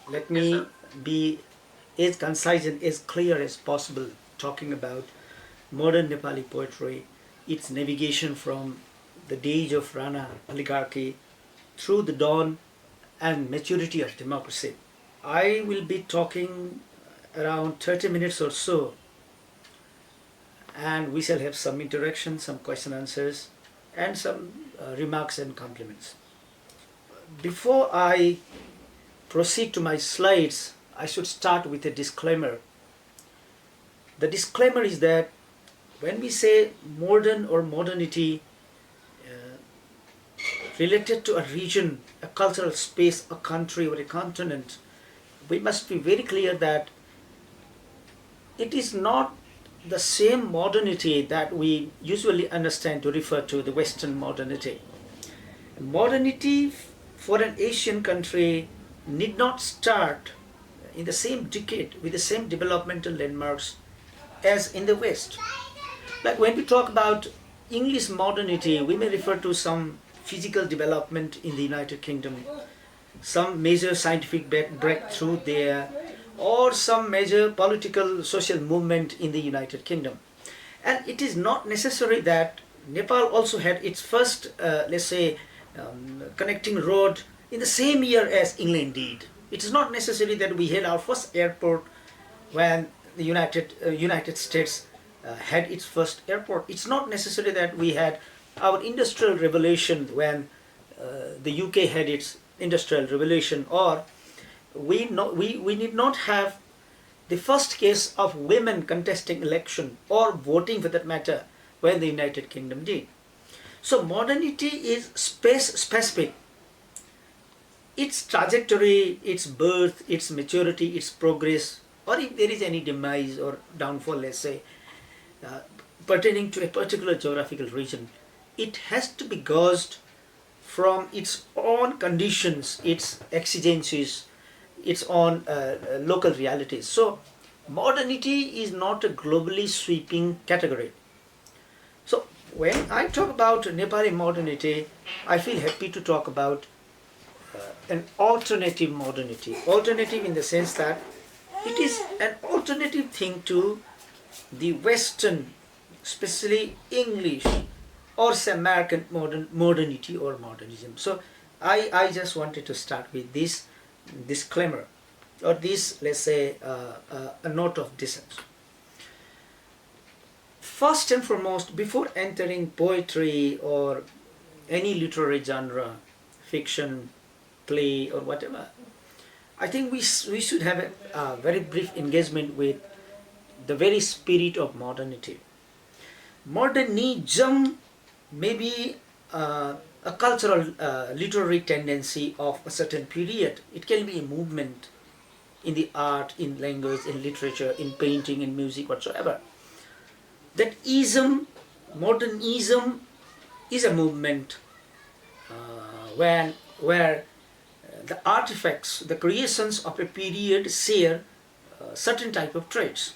Let Yes, me sir. be as concise and as clear as possible talking about modern Nepali poetry, its navigation from the days of Rana oligarchy through the dawn and maturity of democracy. I will be talking around 30 minutes or so, and we shall have some interaction, some question answers, and some remarks and compliments. Before I proceed to my slides, I should start with a disclaimer. The disclaimer is that when we say modern or modernity uh, related to a region, a cultural space, a country, or a continent, we must be very clear that it is not the same modernity that we usually understand to refer to the Western modernity. Modernity for an Asian country need not start in the same decade with the same developmental landmarks as in the West. Like when we talk about English modernity, we may refer to some physical development in the United Kingdom, some major scientific breakthrough there, or some major political social movement in the United Kingdom. And it is not necessary that Nepal also had its first, let's say, connecting road in the same year as England did. It is not necessary that we had our first airport when the United States had its first airport. It's not necessary that we had our industrial revolution when the UK had its industrial revolution, or we need not have the first case of women contesting election or voting for that matter when the United Kingdom did. So modernity is space specific. Its trajectory, its birth, its maturity, its progress, or if there is any demise or downfall, let's say, uh, pertaining to a particular geographical region, it has to be gauged from its own conditions, its exigencies, its own local realities. So, modernity is not a globally sweeping category. So, when I talk about Nepali modernity, I feel happy to talk about an alternative modernity. Alternative in the sense that it is an alternative thing to the Western, especially English or say American modernity or modernism. So I just wanted to start with this disclaimer or this, let's say, a note of dissent. First and foremost, before entering poetry or any literary genre, fiction, play, or whatever, I think we should have a very brief engagement with the very spirit of modernity. Modernism may be a cultural literary tendency of a certain period. It can be a movement in the art, in language, in literature, in painting, in music, whatsoever. That ism, modernism, is a movement where the artifacts, the creations of a period share certain type of traits.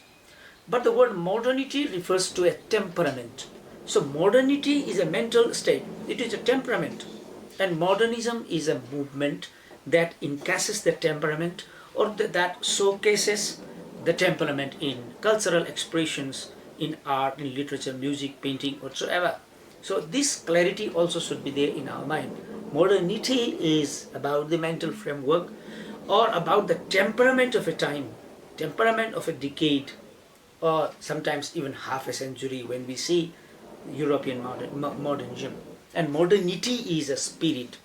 But the word modernity refers to a temperament. So modernity is a mental state. It is a temperament. And modernism is a movement that encases the temperament or that showcases the temperament in cultural expressions, in art, in literature, music, painting, whatsoever. So this clarity also should be there in our mind. Modernity is about the mental framework or about the temperament of a time, temperament of a decade, or sometimes even half a century when we see European modernism. And modernity is a spirit.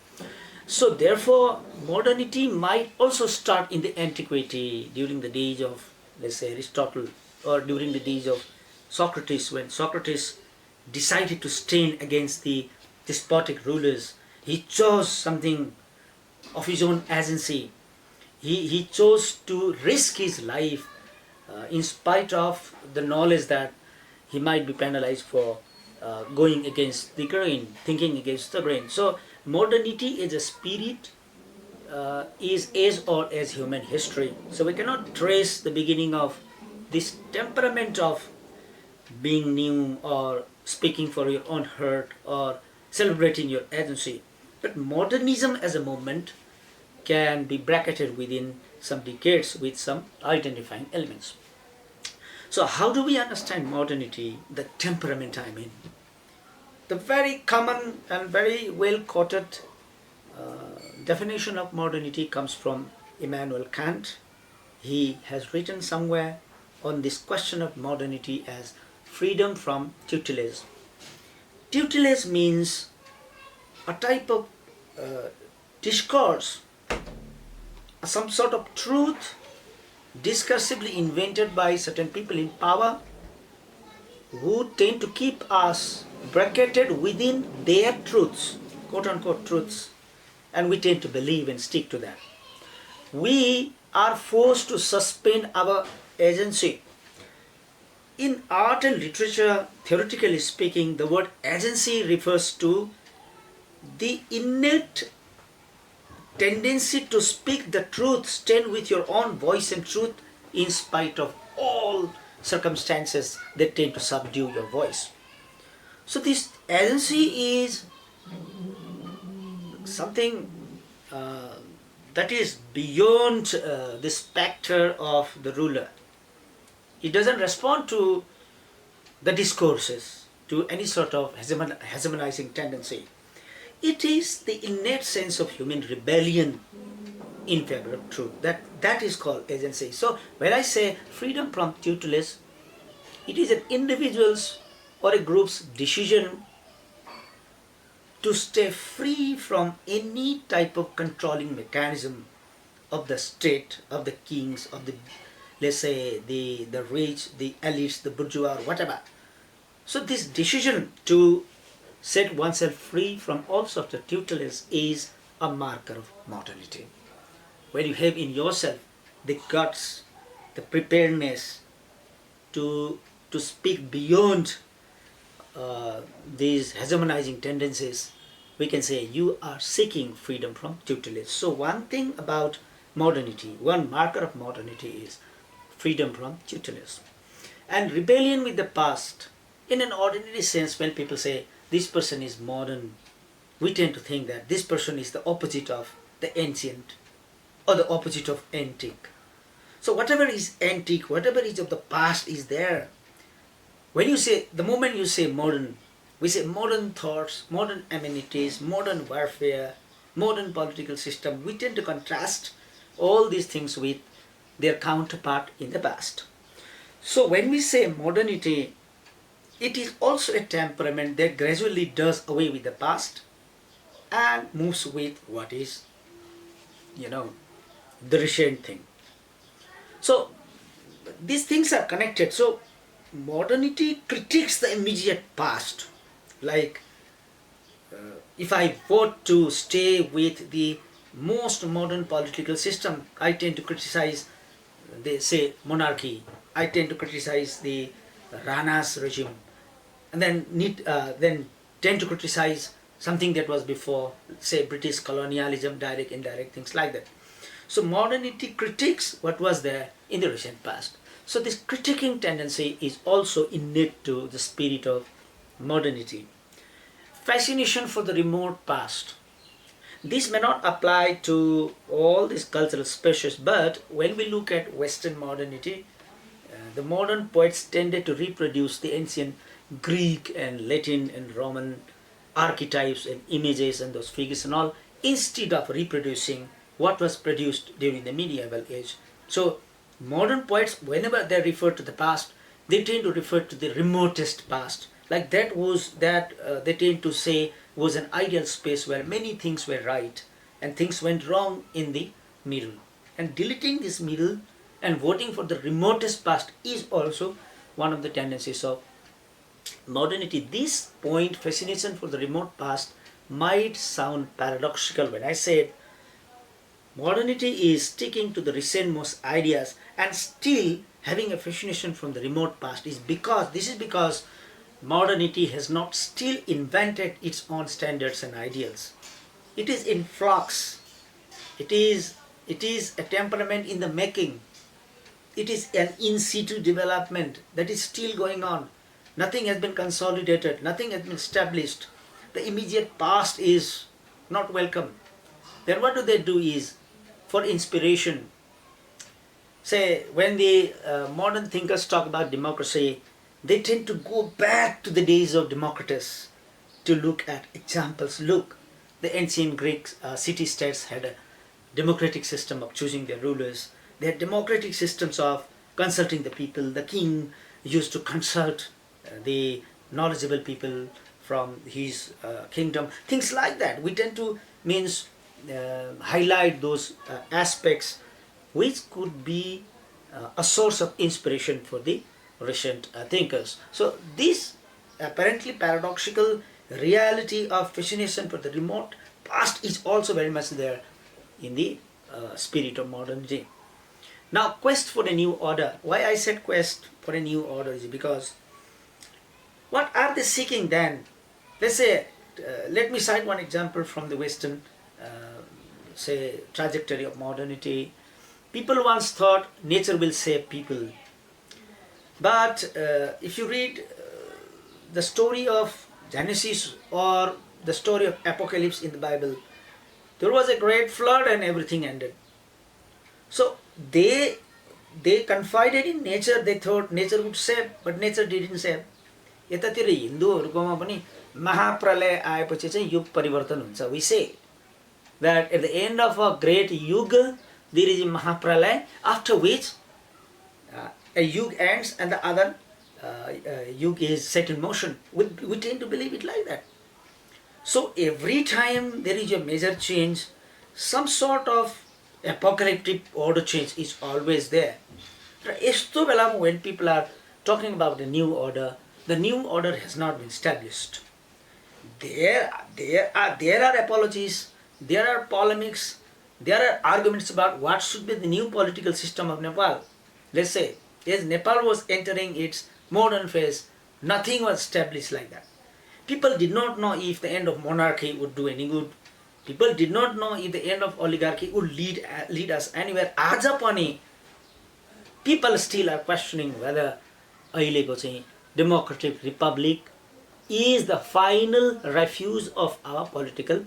So therefore, modernity might also start in the antiquity during the days of, let's say, Aristotle, or during the days of Socrates, when Socrates decided to stand against the despotic rulers. He chose something of his own agency. He chose to risk his life in spite of the knowledge that he might be penalized for going against the grain, thinking against the grain. So modernity is a spirit, is as old as human history. So we cannot trace the beginning of this temperament of being new or speaking for your own hurt or celebrating your agency. But modernism as a movement can be bracketed within some decades with some identifying elements. So how do we understand modernity, the temperament I mean? The very common and very well quoted definition of modernity comes from Immanuel Kant. He has written somewhere on this question of modernity as freedom from tutelage. Tutelage means a type of discourse, some sort of truth discursively invented by certain people in power who tend to keep us bracketed within their truths, quote unquote truths, and we tend to believe and stick to that. We are forced to suspend our agency. In art and literature, theoretically speaking, the word agency refers to the innate tendency to speak the truth, stand with your own voice and truth in spite of all circumstances that tend to subdue your voice. So this agency is something that is beyond the specter of the ruler. It doesn't respond to the discourses, to any sort of hegemonizing tendency. It is the innate sense of human rebellion in favor of truth. That is called agency. So when I say freedom from tutelage, it is an individual's or a group's decision to stay free from any type of controlling mechanism of the state, of the kings, of the, let's say, the rich, the elites, the bourgeois, whatever. So this decision to set oneself free from all sorts of tutelage is a marker of modernity. Where you have in yourself the guts, the preparedness to speak beyond these hegemonizing tendencies, we can say you are seeking freedom from tutelage. So one thing about modernity, one marker of modernity is freedom from tutelage. And rebellion with the past, in an ordinary sense, when people say this person is modern, we tend to think that this person is the opposite of the ancient or the opposite of antique. So whatever is antique, whatever is of the past is there. When you say, the moment you say modern, we say modern thoughts, modern amenities, modern warfare, modern political system. We tend to contrast all these things with their counterpart in the past. So when we say modernity, it is also a temperament that gradually does away with the past and moves with what is, the recent thing. So these things are connected. So modernity critiques the immediate past. Like if I vote to stay with the most modern political system, I tend to criticize, they say, monarchy. I tend to criticize the Rana's regime, and then tend to criticize something that was before, say, British colonialism, direct, indirect, things like that. So modernity critiques what was there in the recent past. So this critiquing tendency is also innate to the spirit of modernity. Fascination for the remote past. This may not apply to all these cultural spaces, but when we look at Western modernity, the modern poets tended to reproduce the ancient Greek and Latin and Roman archetypes and images and those figures and all, instead of reproducing what was produced during the medieval age. So modern poets, whenever they refer to the past, they tend to refer to the remotest past. Like they tend to say was an ideal space where many things were right and things went wrong in the middle. And deleting this middle and voting for the remotest past is also one of the tendencies of modernity. This point, fascination for the remote past, might sound paradoxical when I say modernity is sticking to the recentmost ideas and still having a fascination from the remote past is because modernity has not still invented its own standards and ideals. It is in flux. It is a temperament in the making. It is an in situ development that is still going on. Nothing has been consolidated. Nothing has been established. The immediate past is not welcome. Then what do? Is for inspiration, Say, when the modern thinkers talk about democracy, they tend to go back to the days of Democritus to look at examples. Look, the ancient Greek city-states had a democratic system of choosing their rulers. They had democratic systems of consulting the people. The king used to consult the knowledgeable people from his kingdom. Things like that. We tend to highlight those aspects which could be a source of inspiration for the recent thinkers. So this apparently paradoxical reality of fascination for the remote past is also very much there in the spirit of modernity. Now, quest for a new order. Why I said quest for a new order is because what are they seeking then? Let's say, let me cite one example from the Western, trajectory of modernity. People once thought nature will save people. But if you read the story of Genesis or the story of Apocalypse in the Bible, there was a great flood and everything ended. So they confided in nature. They thought nature would save, but nature didn't save. यतातिर हिन्दूहरूकोमा पनि महाप्रलय आएपछि चाहिँ युग परिवर्तन हुन्छ. We say that at the end of a great yuga there is a Mahapralay, after which a yug ends and the other yug is set in motion. We tend to believe it like that. So every time there is a major change, some sort of apocalyptic order change is always there. When people are talking about the new order has not been established. There are apologies, there are polemics, there are arguments about what should be the new political system of Nepal. Let's say, as Nepal was entering its modern phase, nothing was established like that. People did not know if the end of monarchy would do any good. People did not know if the end of oligarchy would lead us anywhere. Aja pani, people still are questioning whether अहिलेको चाहिँ democratic republic is the final refuge of our political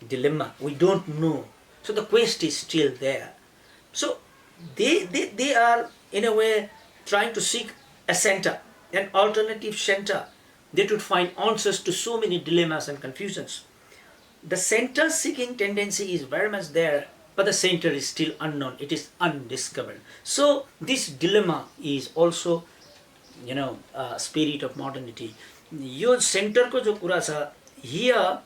dilemma. We don't know. So the quest is still there. So they are in a way trying to seek a center, an alternative center. They would find answers to so many dilemmas and confusions. The center seeking tendency is very much there, but the center is still unknown. It is undiscovered. So this dilemma is also, spirit of modernity. Your center ko jo kura cha, here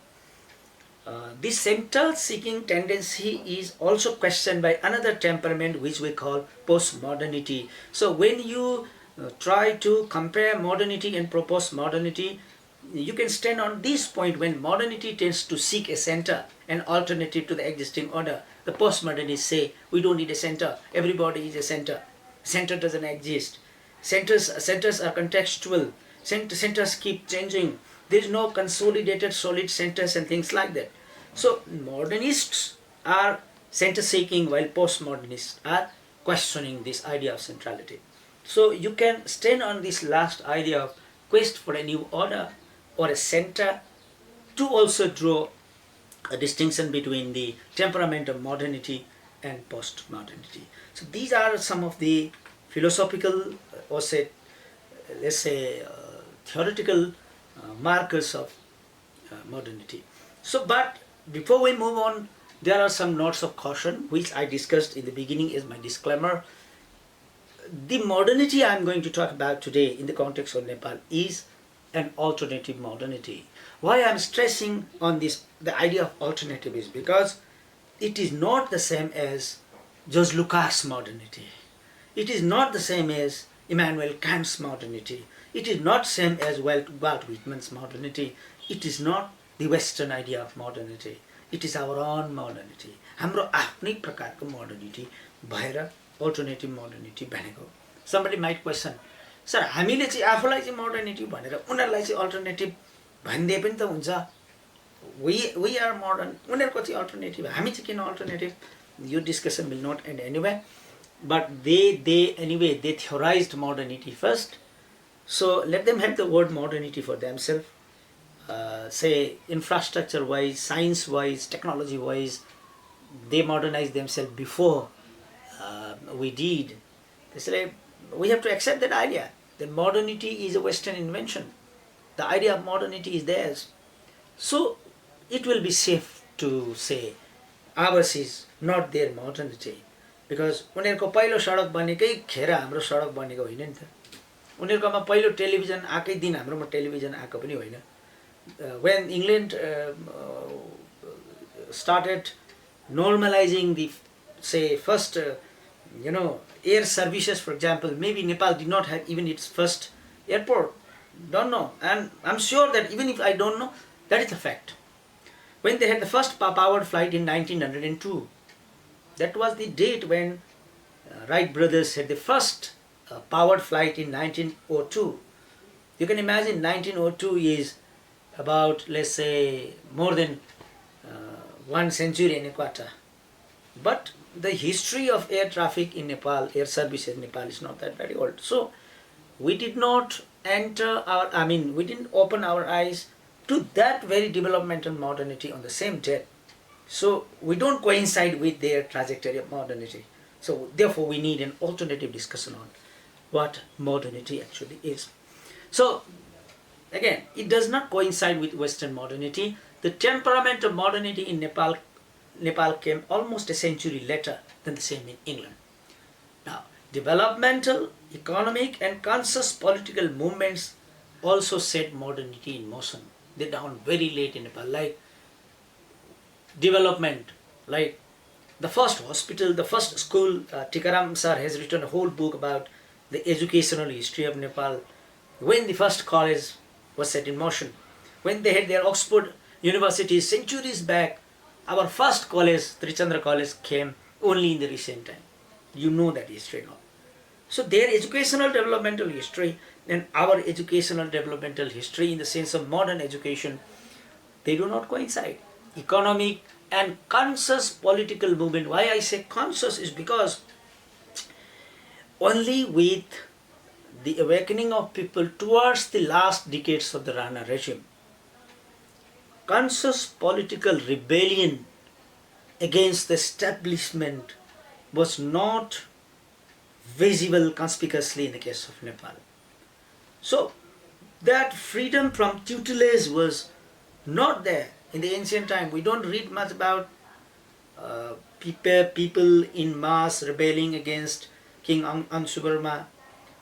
this center seeking tendency is also questioned by another temperament which we call postmodernity. So when you try to compare modernity and post-modernity, you can stand on this point. When modernity tends to seek a center, an alternative to the existing order, the postmodernists say we don't need a center, everybody is a center. Center doesn't exist. Centers are contextual. Centers keep changing. There is no consolidated solid centers and things like that. So modernists are center seeking while postmodernists are questioning this idea of centrality. So you can stand on this last idea of quest for a new order or a center to also draw a distinction between the temperament of modernity and postmodernity. So these are some of the philosophical or theoretical markers of modernity. So, but before we move on, there are some notes of caution which I discussed in the beginning as my disclaimer. The modernity I am going to talk about today in the context of Nepal is an alternative modernity. Why I am stressing on this, the idea of alternative, is because it is not the same as George Lucas' modernity. It is not the same as Immanuel Kant's modernity. It is not the same as Walt Whitman's modernity. It is not the Western idea of modernity. It is our own modernity. हाम्रो आफ्नै प्रकारको modernity भएर alternative modernity बनेको. Somebody might question, sir, हामीले चाहिँ आफूलाई चाहिँ modernity भनेर उनीहरूलाई चाहिँ alternative भन्दै पनि त हुन्छ. We are modern. उनीहरूको चाहिँ alternative. हामी चाहिँ किन alternative? Your discussion will not end anyway. But they theorized modernity first. So let them have the word modernity for themselves. Say infrastructure wise, science wise, technology wise, they modernized themselves before we did. त्यसैले we have to accept that idea that modernity is a Western invention. The idea of modernity is theirs. So it will be safe to say ours is not their modernity, because उनीहरूको पहिलो सडक बनेकै खेर हाम्रो सडक बनेको होइन नि त. उनीहरूकोमा पहिलो टेलिभिजन आएकै दिन हाम्रोमा टेलिभिजन आएको पनि होइन. When England started normalizing the, say, first air services, for example, maybe Nepal did not have even its first airport. Don't know. And I'm sure that even if I don't know, that is a fact. When they had the first powered flight in 1902, that was the date when Wright brothers had the first powered flight in 1902. You can imagine 1902 is about, let's say, more than 1 century and a quarter. But the history of air traffic in Nepal, air service in Nepal is not that very old. So we did not we didn't open our eyes to that very developmental modernity on the same day. So we don't coincide with their trajectory of modernity. So therefore we need an alternative discussion on what modernity actually is. So again, it does not coincide with Western modernity. The temperament of modernity in Nepal came almost a century later than the same in England. Now, developmental, economic and conscious political movements also set modernity in motion. They dawned very late in Nepal, like development, like the first hospital, the first school. Tikaram sir has written a whole book about the educational history of Nepal, when the first college was set in motion, when they had their Oxford University centuries back. Our first college, Trichandra College, came only in the recent time. You know that history now. So their educational developmental history and our educational developmental history in the sense of modern education, they do not coincide. Economic and conscious political movement. Why I say conscious is because only with the awakening of people towards the last decades of the Rana regime, conscious political rebellion against the establishment was not visible conspicuously in the case of Nepal. So that freedom from tutelage was not there in the ancient time. We don't read much about people in mass rebelling against King Anshubarma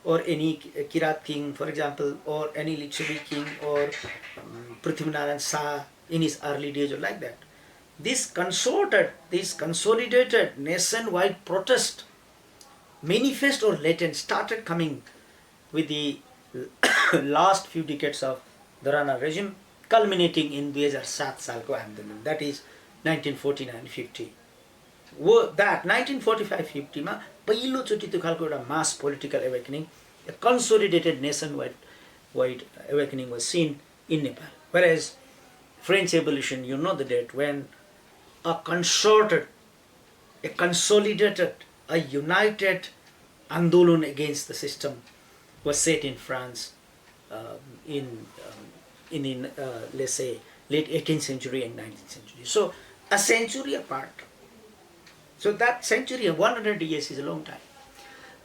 or any Kirat king, for example, or any Lichavi king or Prithvinarayan Shah in his early days or like that. This consolidated nationwide protest, manifest or latent, started coming with the last few decades of the Rana regime, culminating in 2007 सालको आन्दोलन, that is 1949-50. That 1945-50 मा पहिलोचोटि त्यो खालको एउटा mass political awakening, a consolidated nationwide awakening was seen in Nepal. Whereas French Revolution, you know the date, when a concerted, a consolidated, a united andolon against the system was set in France in let's say late 18th century and 19th century. So a century apart. So that century, 100 years is a long time.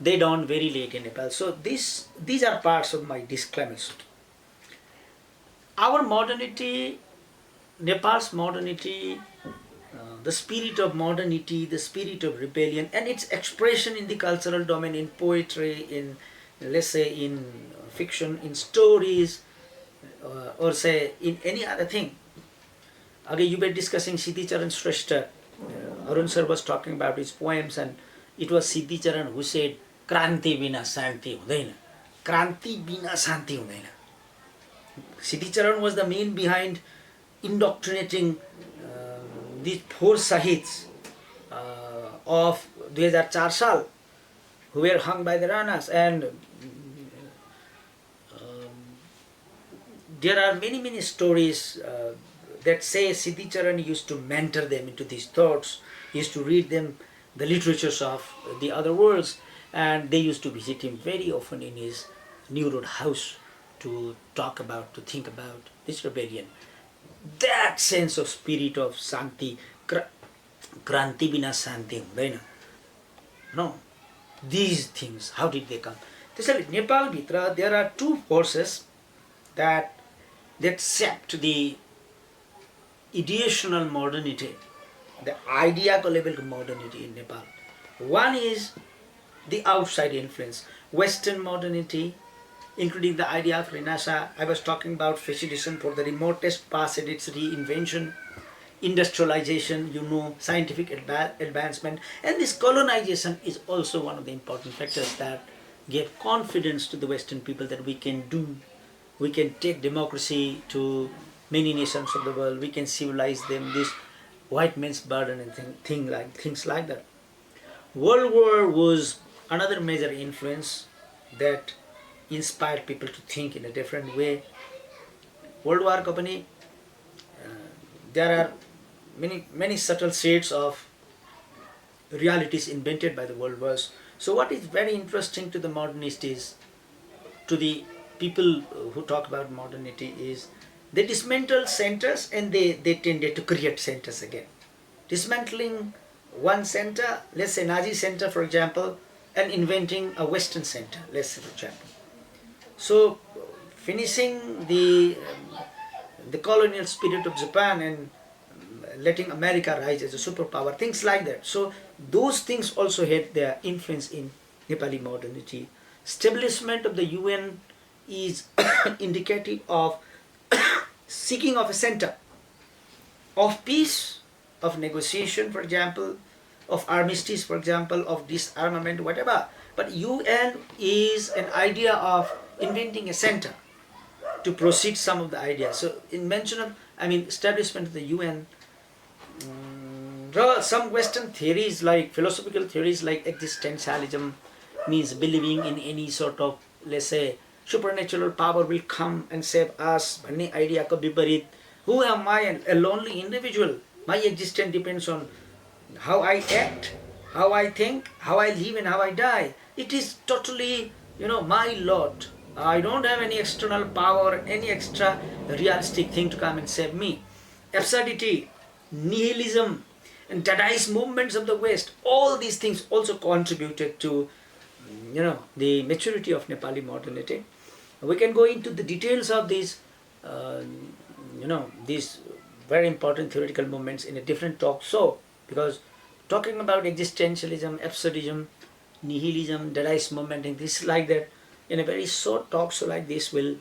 They dawned very late in Nepal. So these are parts of my disclaimers. Our modernity, Nepal's modernity, the spirit of modernity, the spirit of rebellion, and its expression in the cultural domain, in poetry, in, let's say, in fiction, in stories, or say in any other thing. Okay, you were discussing Siddhi Charan Shrestha. Arun sir was talking about his poems, and it was Siddhi Charan who said, "Kranti bina shanti hudaina." Kranti bina shanti hudaina. Siddhi Charan was the main behind indoctrinating these 4 Shahids of 2004 साल who were hung by the Ranas, and there are many stories that say Siddhi Charan used to mentor them into these thoughts, used to read them the literatures of the other worlds, and they used to visit him very often in his New Road house to talk about, to think about this rebellion. That sense of spirit of Shanti, Kranti bina Shanti hudaina. No. these things, how did they come? त्यसैले नेपालभित्र there are two forces that shaped the ideational modernity, the ideaको levelको modernity in Nepal. One is the outside influence, Western modernity, including the idea of Renaissance. I was talking about fascination for the remotest past and its reinvention, industrialization, scientific advancement, and this colonization is also one of the important factors that gave confidence to the Western people that we can take democracy to many nations of the world, we can civilize them, this white man's burden and things like that. World War was another major influence that inspired people to think in a different way. World War Company, there are many subtle shades of realities invented by the world wars. So what is very interesting to the modernist is, to the people who talk about modernity, is they dismantle centers and they tended to create centers again. Dismantling one center, let's say Nazi center for example, and inventing a Western center, let's say for example. So finishing the colonial spirit of Japan and letting America rise as a superpower, things like that. So those things also had their influence in Nepali modernity. Establishment of the UN is indicative of seeking of a center of peace, of negotiation, for example, of armistice, for example, of disarmament, whatever. But UN is an idea of inventing a center to proceed some of the ideas. So establishment of the UN, some Western theories like philosophical theories like existentialism, means believing in any sort of, let's say, supernatural power will come and save us, भन्ने idea को विपरीत, who am I, a lonely individual, my existence depends on how I act, how I think, how I live and how I die. It is totally, my lot. I don't have any external power, any extra realistic thing to come and save me. Absurdity, nihilism, and Dadaist movements of the West, all these things also contributed to, the maturity of Nepali modernity. We can go into the details of these, these very important theoretical movements in a different talk. So, because talking about existentialism, absurdism, nihilism, Dadaist movement, and this like that, in a very short talk so like this will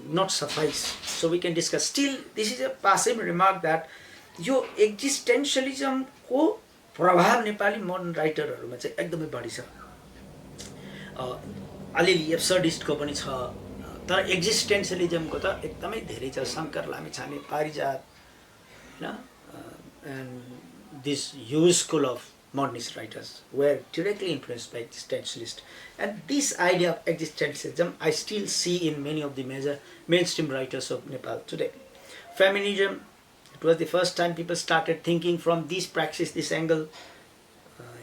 not suffice. So we can discuss. Still, this is a passive remark that यो एक्जिस्टेन्सियलिजमको प्रभाव Nepali modern राइटरहरूमा चाहिँ एकदमै बढी छ. अलिअलि एब्सर्डिस्टको पनि छ, तर एक्जिस्टेन्सियलिजमको त एकदमै धेरै छ. शङ्कर लामिछाने, पारिजात, and this huge school of modernist writers were directly influenced by existentialists. And this idea of existentialism I still see in many of the major mainstream writers of Nepal today. Feminism, it was the first time people started thinking from this praxis, this angle.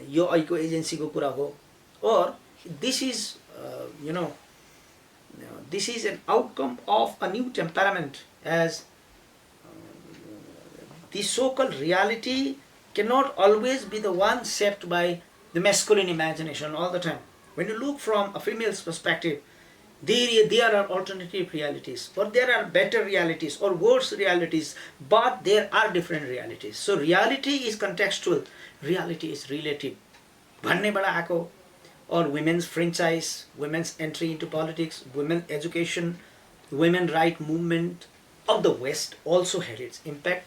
यो अहिलेको एजेन्सीको कुरा हो, or this is this is an outcome of a new temperament, as the so-called reality cannot always be the one shaped by the masculine imagination all the time. When you look from a female's perspective, there are alternative realities, or there are better realities, or worse realities, but there are different realities. So reality is contextual, reality is relative. भन्नेबाट आएको, or women's franchise, women's entry into politics, women education, women right movement of the West also had its impact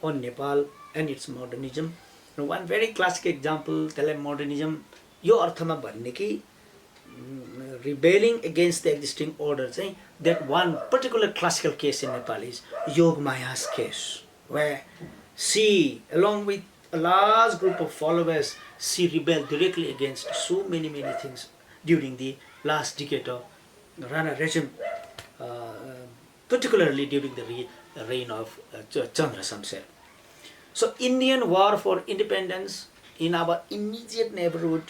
on Nepal and its modernism. One very classic example, त्यसलाई modernism यो अर्थमा भन्ने कि rebelling against the existing order चाहिँ, that one particular classical case in Nepal is Yogmaya's case, where she, along with a large group of followers, she rebelled directly against so many things during the last decade of Rana regime, particularly during the reign of Chandra Shamsher. So Indian war for independence in our immediate neighborhood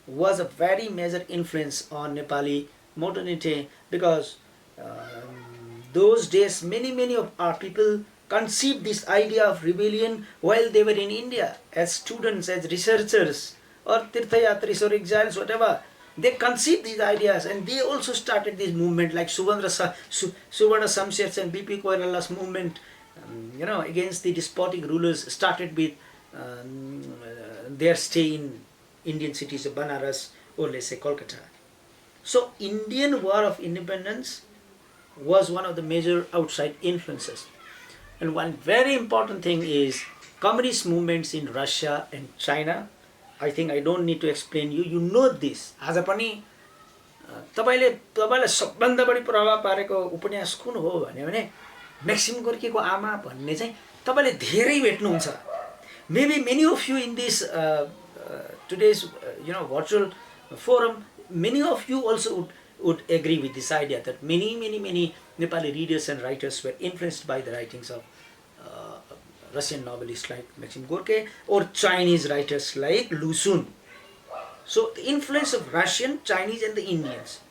was a very major influence on Nepali modernity, because those days many of our people conceived this idea of rebellion while they were in India as students, as researchers, or Tirthayatris or exiles, whatever, they conceived these ideas and they also started this movement like Suvarna Samsher's and B.P. Koirala's movement, against the despotic rulers started with their stay in Indian cities of Banaras or let's say Kolkata. So Indian War of Independence was one of the major outside influences. And one very important thing is communist movements in Russia and China. I think I don't need to explain you. You know this. आज पनि तपाईँलाई सबभन्दा बढी प्रभाव पारेको उपन्यास कुन हो भने मैक्सिम गोर्कीको आमा भन्ने चाहिँ तपाईँले धेरै भेट्नुहुन्छ. Maybe many of you in this today's virtual forum, many of you also would agree with this idea that many Nepali readers and writers were influenced by the writings of Russian novelists like Maxim Gorky or Chinese writers like Lu Xun. So the influence of Russian, Chinese and the Indians,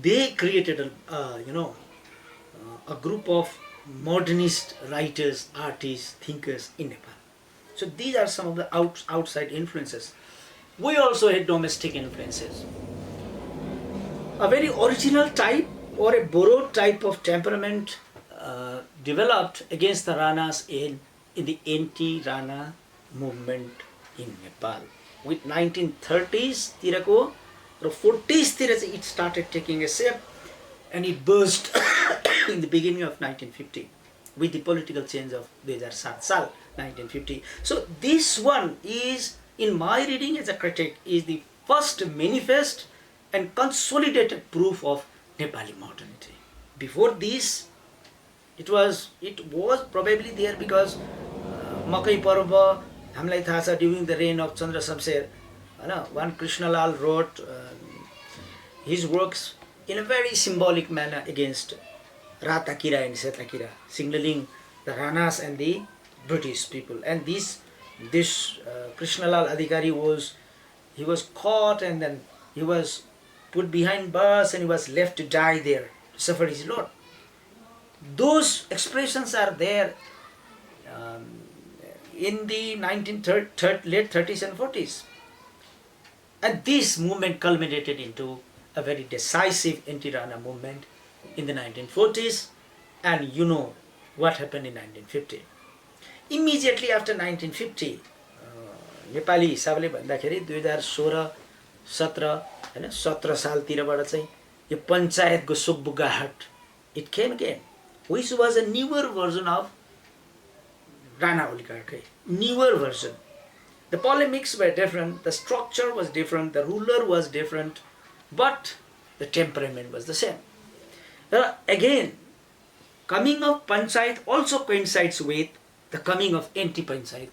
they created a group of modernist writers, artists, thinkers in Nepal. So these are some of the outside influences. We also had domestic influences. A very original type or a borrowed type of temperament developed against the Ranas in the anti-Rana movement in Nepal. With 1930s tirako or 40s it started taking a shape and it burst in the beginning of 1950 with the political change of 2007 साल 1950. So this one is, in my reading as a critic, is the first manifest and consolidated proof of Nepali modernity. Before this, it was probably there because Makai Parva, हामीलाई थाहा छ, during the reign of Chandra Shamsher, one Krishnalal wrote his works in a very symbolic manner against Rata Kira and Seta Kira, signaling the Ranas and the British people. And this Krishnalal Adhikari was caught and then he was put behind bars and he was left to die there, to suffer his lot. Those expressions are there in the late 30s and 40s. And this movement culminated into a very decisive anti-Rana movement in the 1940s, and you know what happened in 1950. Immediately after 1950, Nepali हिसाबले भन्दाखेरि 2016-17 हैन 17 सालतिरबाट चाहिँ यो पञ्चायतको सुकबुगाहट it came again, which was a newer version of Rana oligarchy. Newer version. The polemics were different, the structure was different, the ruler was different, but the temperament was the same. Again, coming of panchayat also coincides with the coming of anti-panchayat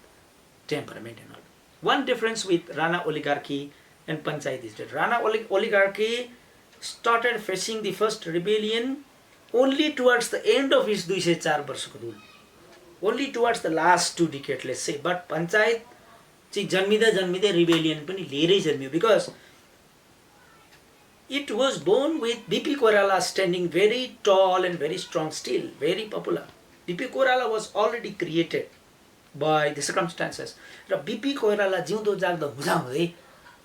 temperament and all. One difference with Rana oligarchy and panchayat is that Rana oligarchy started facing the first rebellion only towards the end of his 204 वर्षको rule. Only towards the last 2 decades, let's say. But panchayat चाहिँ जन्मिँदै rebellion पनि लिएरै जन्मियो because it was born with B.P. Koirala standing very tall and very strong still, very popular. B.P. Koirala was already created by the circumstances. Raw B.P. Koirala जिउँदो जाग्दो हुँदै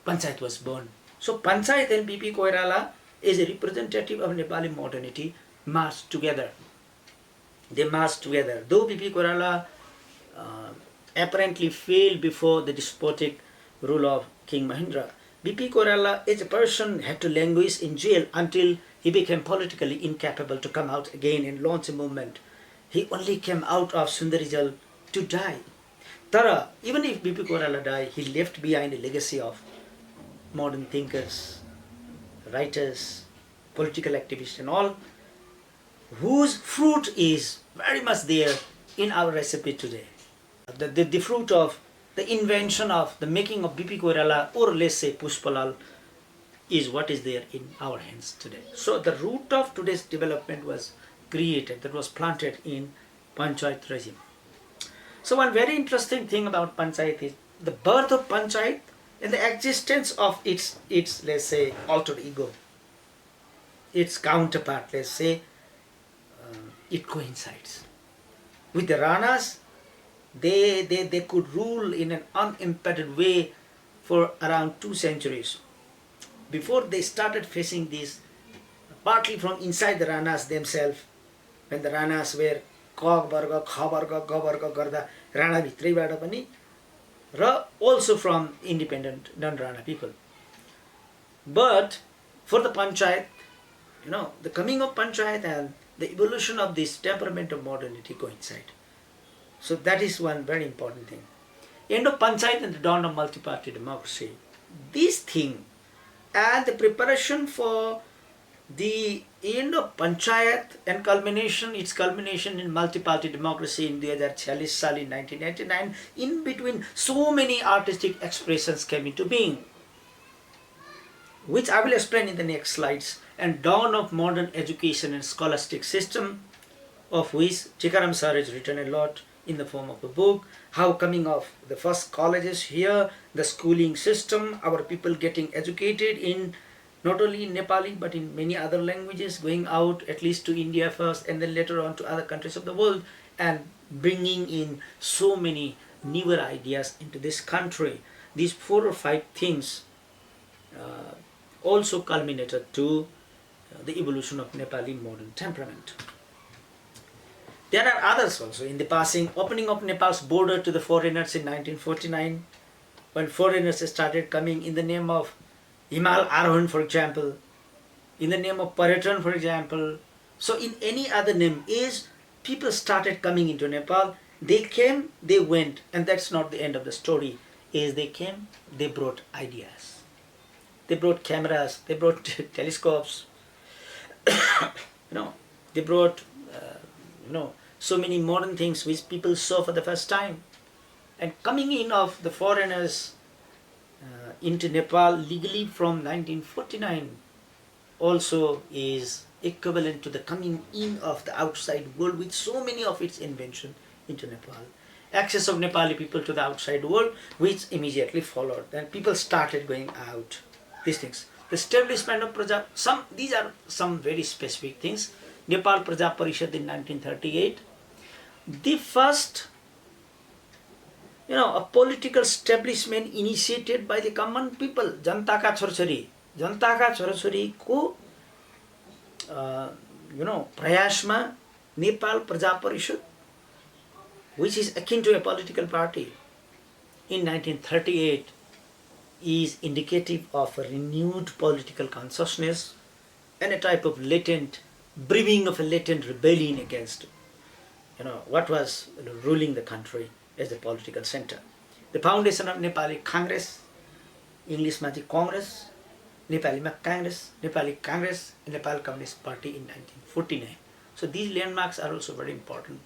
Panchayat was born. So Panchayat and B.P. Koirala is a representative of Nepali modernity marched together. They marched together. Though B.P. Koirala apparently failed before the despotic rule of King Mahendra, B.P. Koirala as a person had to languish in jail until he became politically incapable to come out again and launch a movement. He only came out of Sundarijal to die. Tara, even if B.P. Koirala died, he left behind a legacy of modern thinkers, writers, political activists and all, whose fruit is very much there in our recipe today. The fruit of the invention of the making of B.P. Koirala, or let's say Pushpalal, is what is there in our hands today. So the root of today's development was created, that was planted in Panchayat regime. So one very interesting thing about Panchayat is the birth of Panchayat and the existence of its let's say alter ego, its counterpart, let's say, it coincides. With the Ranas, They could rule in an unimpeded way for around 2 centuries before they started facing this, partly from inside the Ranas themselves, when the Ranas were क वर्ग ख वर्ग ग वर्ग गर्दा राणाभित्रैबाट पनि र also from independent non-Rana people. But for the panchayat, the coming of panchayat and the evolution of this temperament of modernity coincide. So that is one very important thing. End of panchayat and the dawn of multi-party democracy. This thing and the preparation for the end of panchayat and its culmination in multi-party democracy in 2046 साल in 1999, in between so many artistic expressions came into being, which I will explain in the next slides, and dawn of modern education and scholastic system, of which Tikaram sir has written a lot in the form of a book, how coming of the first colleges here, the schooling system, our people getting educated in not only in Nepali but in many other languages, going out at least to India first and then later on to other countries of the world, and bringing in so many newer ideas into this country. These 4 or 5 things also culminated to the evolution of Nepali modern temperament. There are others also in the passing, opening of Nepal's border to the foreigners in 1949, when foreigners started coming in the name of Himal Arohan, for example, in the name of Paryatan, for example. So in any other name, is people started coming into Nepal. They came, they went, and that's not the end of the story. Is they came, they brought ideas. They brought cameras, they brought telescopes, they brought, so many modern things which people saw for the first time. And coming in of the foreigners into Nepal legally from 1949 also is equivalent to the coming in of the outside world with so many of its invention into Nepal. Access of Nepali people to the outside world, which immediately followed. Then people started going out. These things. The establishment of Praja, these are some very specific things. Nepal Praja Parishad in 1938. The first a political establishment initiated by the common people, Jantaka Chorchori ko prayasma Nepal Praja Parishad, which is akin to a political party, in 1938 is indicative of a renewed political consciousness and a type of brewing of a latent rebellion against what was ruling the country as the political center. The foundation of Nepali Congress, English ma Congress, Nepali ma Congress, Nepali Congress, and Nepal Communist Party in 1949. So these landmarks are also very important.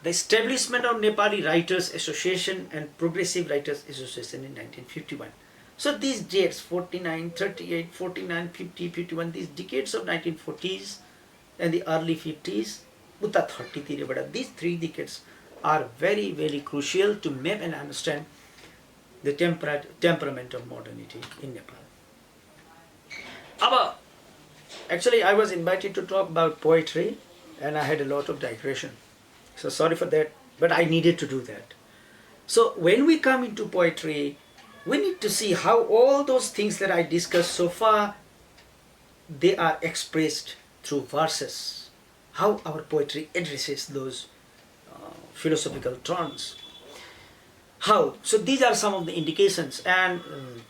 The establishment of Nepali Writers Association and Progressive Writers Association in 1951. So these dates, 49, 38, 49, 50, 51, these decades of 1940s and the early 50s, Uta 30, these 3 decades are very, very crucial to map and understand the temperament of modernity in Nepal. Actually, I was invited to talk about poetry and I had a lot of digression. So sorry for that, but I needed to do that. So when we come into poetry, we need to see how all those things that I discussed so far, they are expressed through verses. How our poetry addresses those philosophical terms. How? So these are some of the indications, and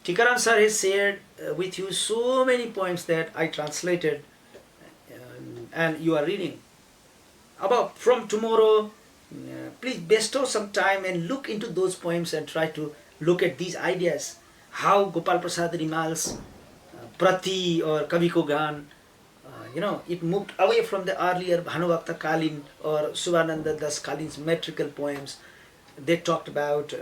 Tikaram sir has shared with you so many poems that I translated and you are reading. From tomorrow, please bestow some time and look into those poems and try to look at these ideas. How Gopal Prasad Rimal's Prati or Kavi Ko Gan, it moved away from the earlier Bhanuvakta Kalin or Subhananda Das Kalin's metrical poems. They talked about,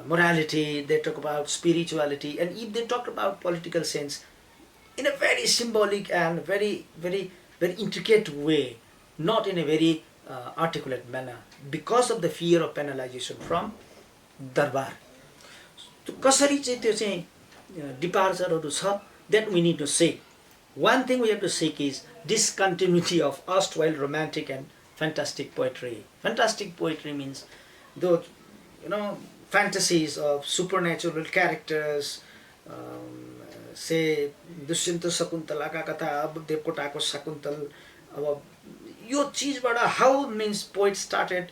morality, they talk about spirituality, and if they talked about political sense in a very symbolic and very, very, very intricate way, not in a very articulate manner, because of the fear of penalization from Darbar. So, कसरी चाहिँ त्यो चाहिँ departureहरू छ, that we need to say. One thing we have to seek is discontinuity of erstwhile romantic and fantastic poetry. Fantastic poetry means those, fantasies of supernatural characters, say Dushyant शकुन्तलाका कथा, अब देवकोटाको शकुन्तल, अब यो चिजबाट how means poets started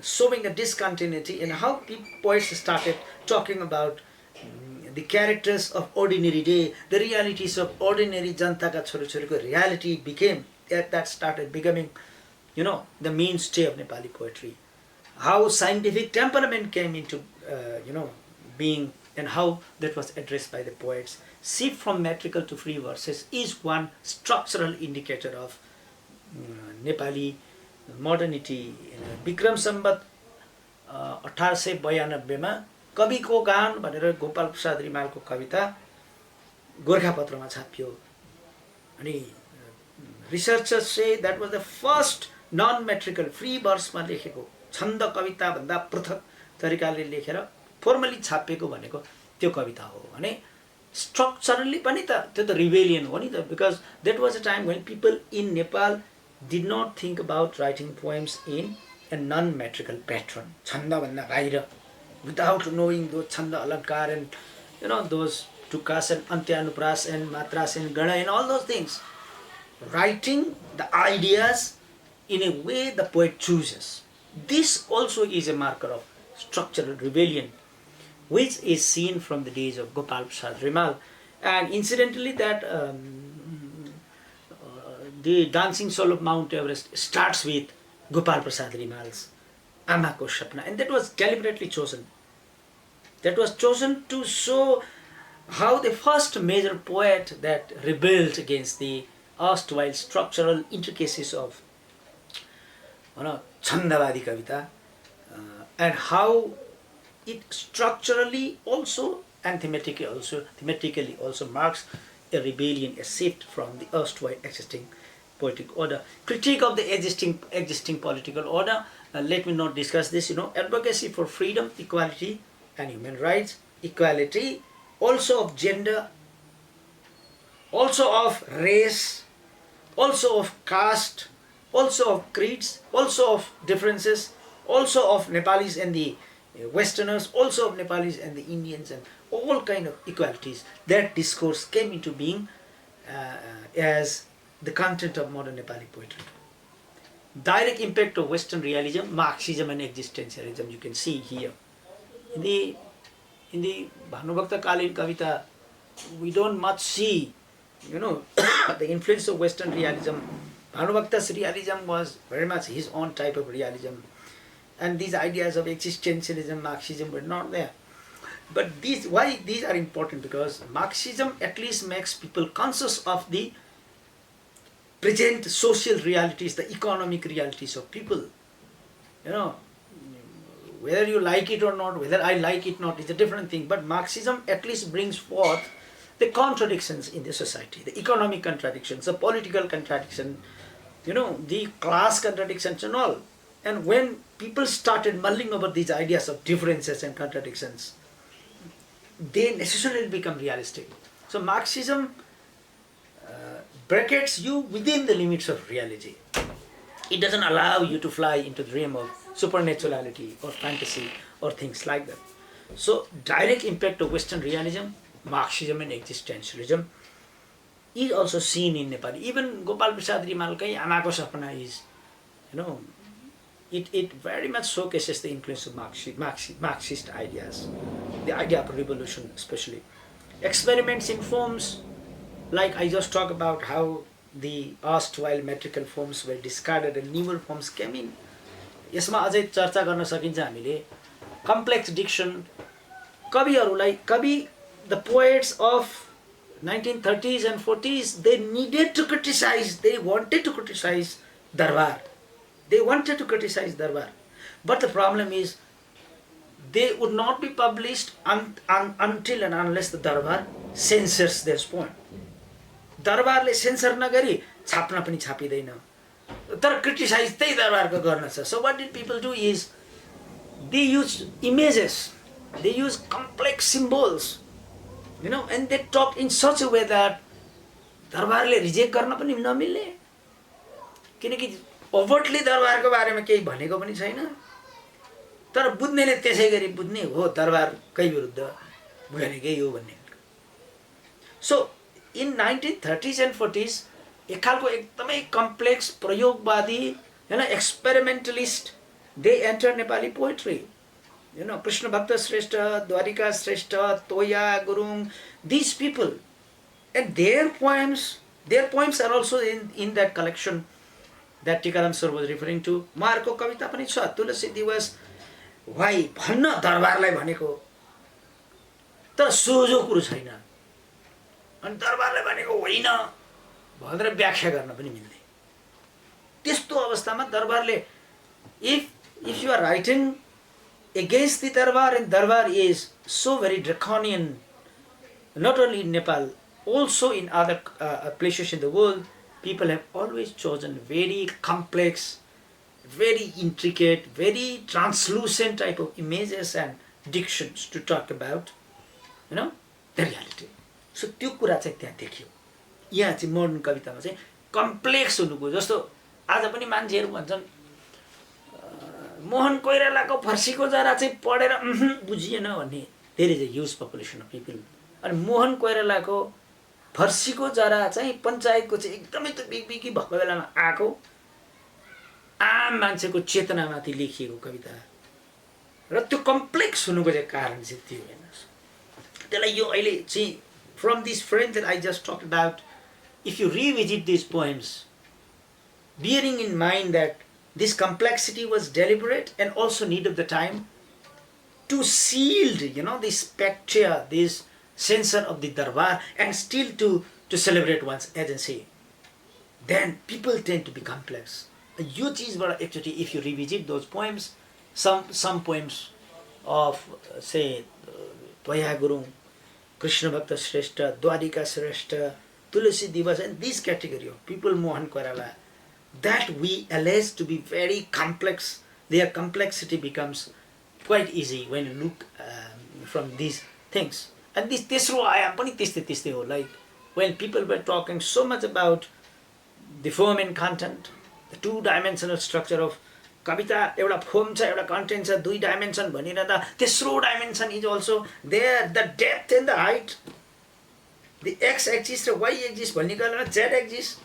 showing a discontinuity in how poets started talking about the characters of ordinary day, the realities of ordinary jantaka छोरी-छोरीको reality became, that started becoming, the mainstay of Nepali poetry. How scientific temperament came into, being, and how that was addressed by the poets. Shift from metrical to free verses is one structural indicator of Nepali modernity. Vikram Samvat 1892 मा कविको गान भनेर गोपाल प्रसाद रिमालको कविता गोरखापत्रमा छापियो अनि researchers say that was the first non-metrical free verse मा लेखेको छन्द कविता भन्दा पृथक तरिकाले लेखेर फर्मली छापिएको भनेको त्यो कविता हो भने structurally पनि त त्यो त rebellion हो नि त, because that was a time when people in Nepal did not think about writing poems in a non-metrical pattern. Chanda भन्दा बाहिर, without knowing those chanda alankar and those tukas and antyanupras and matras and gana and all those things. Writing the ideas in a way the poet chooses. This also is a marker of structural rebellion, which is seen from the days of Gopal Prasad Rimal. And incidentally, that the Dancing Soul of Mount Everest starts with Gopal Prasad Rimal's Amako Shapna, and that was deliberately chosen. That was chosen to show how the first major poet that rebelled against the erstwhile structural intricacies of Chandavadi Kavita, and how it structurally also and thematically also marks a rebellion, a shift from the erstwhile existing poetic order. Critique of the existing political order. Let me not discuss this. Advocacy for freedom, equality, and human rights. Equality, also of gender, also of race, also of caste, also of creeds, also of differences, also of Nepalis and the Westerners, also of Nepalis and the Indians, and all kind of equalities. That discourse came into being as the content of modern Nepali poetry. Direct impact of Western realism, Marxism and existentialism, you can see here. In the Bhanubhakta Kalin Kavita, we don't much see, the influence of Western realism. Bhanubhakta's realism was very much his own type of realism. And these ideas of existentialism, Marxism were not there. But why these are important? Because Marxism at least makes people conscious of the present social realities, the economic realities of people. Whether you like it or not, whether I like it or not is a different thing. But Marxism at least brings forth the contradictions in the society, the economic contradictions, the political contradiction, the class contradictions and all. And when people started mulling over these ideas of differences and contradictions, they necessarily become realistic. So Marxism brackets you within the limits of reality. It doesn't allow you to fly into the realm of supernaturality or fantasy or things like that. So direct impact of Western realism, Marxism and existentialism is also seen in Nepal. Even Gopal Prasad Rimalkai Amako Sapna is, it very much showcases the influence of Marxist ideas, the idea of revolution especially. Experiments in forms, like I just talked about how the erstwhile metrical forms were discarded and newer forms came in. यसमा अझै चर्चा गर्न सकिन्छ हामीले complex diction. The poets of 1930s and 40s, they wanted to criticize Darbar. But the problem is, they would not be published until and unless the Darbar censors their poem. Darbarले censor नगरी छाप्न पनि छापिदैन, तर criticize त्यही दरबारको गर्न छ. So what did people do is, they use images, they use complex symbols, and they talk in such a way that दरबारले reject गर्न पनि नमिल्ने, किनकि ओभर्टली दरबारको बारेमा केही भनेको पनि छैन, तर बुझ्नेले त्यसै गरी बुझ्ने हो दरबारकै विरुद्ध भनेकै हो भन्ने। सो इन 1930s and 40s एक खालको एकदमै कम्प्लेक्स प्रयोगवादी हैन एक्सपेरिमेन्टलिस्ट दे एन्टर नेपाली पोएट्री। कृष्ण भक्त श्रेष्ठ, द्वारिका श्रेष्ठ, तोया Gurung, these people and their poems are also in that collection that Tikaram sir was referring to. उहाँहरूको कविता पनि छ, तुलसी दिवस वाइ भन्न दरबारलाई भनेको, तर सोझो कुरो छैन, अनि दरबारलाई भनेको होइन भनेर व्याख्या गर्न पनि मिल्दैन। त्यस्तो अवस्थामा दरबारले if you are writing against the darbar, and darbar is so very draconian, not only in Nepal, also in other places in the world, people have always chosen very complex, very intricate, very translucent type of images and dictions to talk about, the reality. So त्यो कुरा चाहिँ त्यहाँ देखियो। यहाँ चाहिँ modern कवितामा चाहिँ complex हुनुको, जस्तो आज पनि मान्छेहरू भन्छन् मोहन कोइरालाको फर्सीको जरा चाहिँ पढेर बुझिएन भन्ने, there is a huge population of people. अनि मोहन कोइरालाको फर्सीको जरा चाहिँ पञ्चायतको चाहिँ एकदमै त बिगबिगी भएको बेलामा आएको आम मान्छेको चेतनामाथि लेखिएको कविता र त्यो कम्प्लेक्स हुनुको चाहिँ कारण चाहिँ त्यो हेर्नुहोस्। त्यसलाई यो अहिले चाहिँ from this frame that I just talked about, if you revisit these poems, bearing in mind that this complexity was deliberate and also need of the time to shield, this spectre, this censor of the darbar, and still to celebrate one's agency, then people tend to be complex. Yo चीजबाट actually, if you revisit those poems, some poems of say Toya Gurung, Krishna Bhakta Shrestha, Dwarika Shrestha, Tulasi Divas, and this category of people, Mohan Koirala, that we allege to be very complex, their complexity becomes quite easy when you look from these things. And this tesro ayam pani tiste ho, like when people were talking so much about the form and content, the two-dimensional structure of कविता, एउटा firm छ, एउटा content छ, दुई dimension भनिरहँदा तेस्रो dimension is also there, the depth and the height, the x axis र y axis भन्ने कुरा z axis.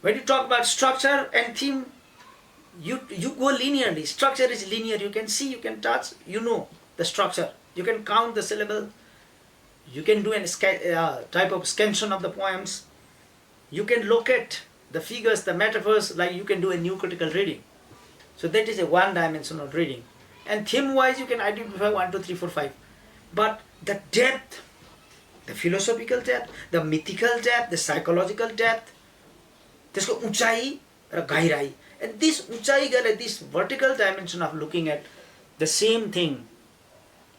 When you talk about structure and theme, you go linearly. Structure is linear. You can see, you can touch, you know the structure. You can count the syllable. You can do a type of scansion of the poems. You can locate the figures, the metaphors, like you can do a new critical reading. So that is a one-dimensional reading. And theme-wise, you can identify 1, 2, 3, 4, 5. But the depth, the philosophical depth, the mythical depth, the psychological depth, त्यसको उचाइ र गहिराई, and this उचाइ गरे, this vertical dimension of looking at the same thing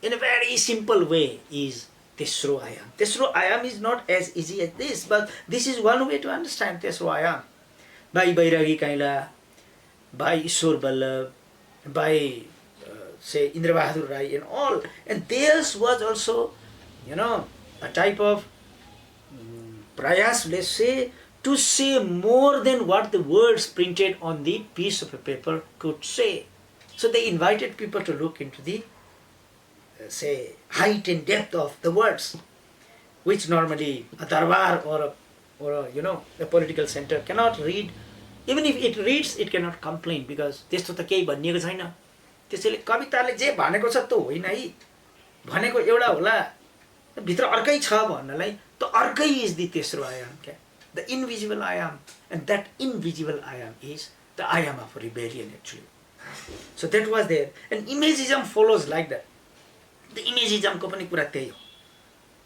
in a very simple way is तेस्रो आयाम. तेस्रो आयाम is not as easy as this, but this is one way to understand तेस्रो आयाम. By बैरागी काइला, by Ishwar Ballabh, by say Indra Bahadur Rai and all, and theirs was also, a type of prayas, let's say, to say more than what the words printed on the piece of a paper could say. So they invited people to look into the, say, height and depth of the words, which normally a darbar or a political center cannot read. Even if it reads, it cannot complain, because त्यस्तो त केही भनिएको छैन. त्यसैले कविताले जे भनेको छ त्यो होइन है, भनेको एउटा होला, भित्र अर्कै छ भन्नलाई त अर्कै is the तेस्रो आयाम, क्या, the invisible ayam, and that invisible ayam is the ayam of rebellion actually. So that was there, and imagism follows like that. The imagism ko pani कुरा त्यही हो.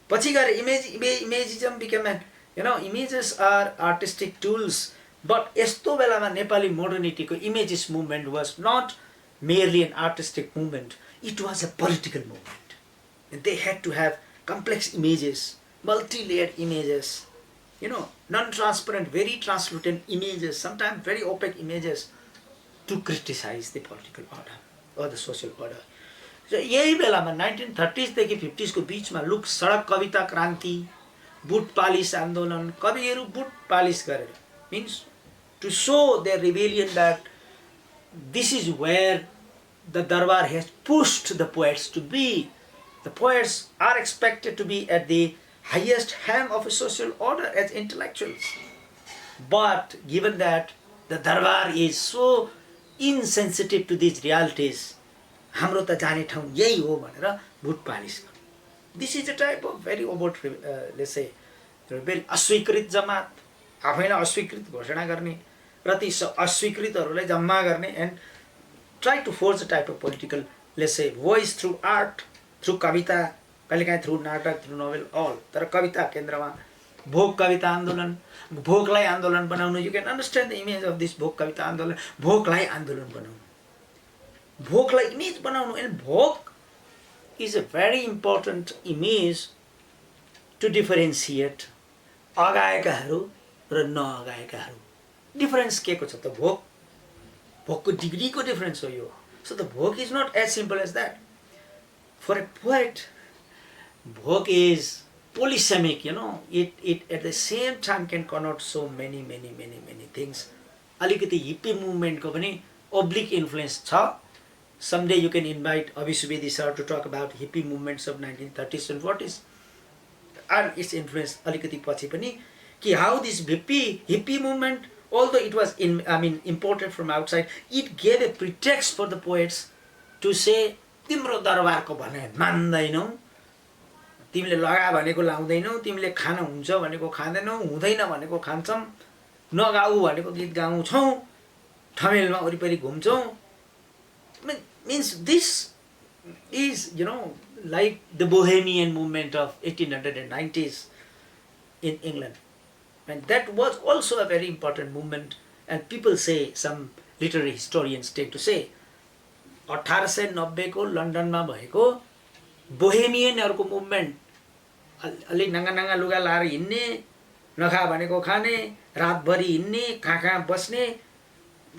पछि गएर imagism became an, images are artistic tools, but यस्तो बेलामा Nepali modernity को images movement was not merely an artistic movement, it was a political movement. And they had to have complex images, multi-layered images, non-transparent, very translucent images, sometimes very opaque images, to criticize the political order or the social order. So यही बेलामा 1930s देखि 50s को बीचमा look सडक कविता क्रान्ति, बुट polish आन्दोलन, कविहरू बुट polish गरेर, means to show their rebellion that this is where the Darbar has pushed the poets to be. The poets are expected to be at the highest hem of a social order as intellectuals. But given that the Darbar is so insensitive to these realities, हाम्रो त जाने ठाउँ यही हो भनेर भुट polish गर्नु. This is a type of very overt, let's say, very अस्वीकृत जमात, आफैलाई अस्वीकृत घोषणा गर्ने र ती अस्वीकृतहरूलाई जम्मा गर्ने and try to forge a type of political, let's say, voice through art, through कविता, कहिलेकाहीँ through नाटक, through novel, all. तर कविता केन्द्रमा भोग कविता आन्दोलन, भोगलाई आन्दोलन बनाउनु. You can understand the image of this भोग कविता आन्दोलन, भोगलाई आन्दोलन बनाउनु, भोगलाई image बनाउनु. And भोग is a very important image to differentiate अगाएकाहरू र नअगाएकाहरू. डिफरेन्स के को छ त? भोग, भोगको डिग्रीको डिफरेन्स हो यो. So the भोग is not as simple as that. For a poet, भोग is polysemic, it at the same time can connote so many things. अलिकति हिप्पी मुभमेन्टको पनि oblique influence छ. Someday you can invite Abhi Subedi sir to talk about hippie movements of 1930s and 40s and its influence alikati पछि पनि, कि how this hippie movement, although it was imported from outside, it gave a pretext for the poets to say तिम्रो दरबारको भने मान्दैनौ, तिमीले लगा भनेको लाउँदैनौ, तिमीले खान हुन्छ भनेको खाँदैनौ, हुँदैन भनेको खान्छौ, नगाऊ भनेको गीत गाउँछौ, ठमेलमा वरिपरि घुम्छौ. Means this is, like the Bohemian movement of 1890s in England. And that was also a very important movement. And people say, some literary historians tend to say, 1890 को लन्डनमा भएको बोहेमियनहरुको मुभमेन्ट, अलि नंगा नंगा लुगा लाएर हिन्ने, नखा भनेको खाने, रातभरि हिन्ने, कहाँ बस्ने,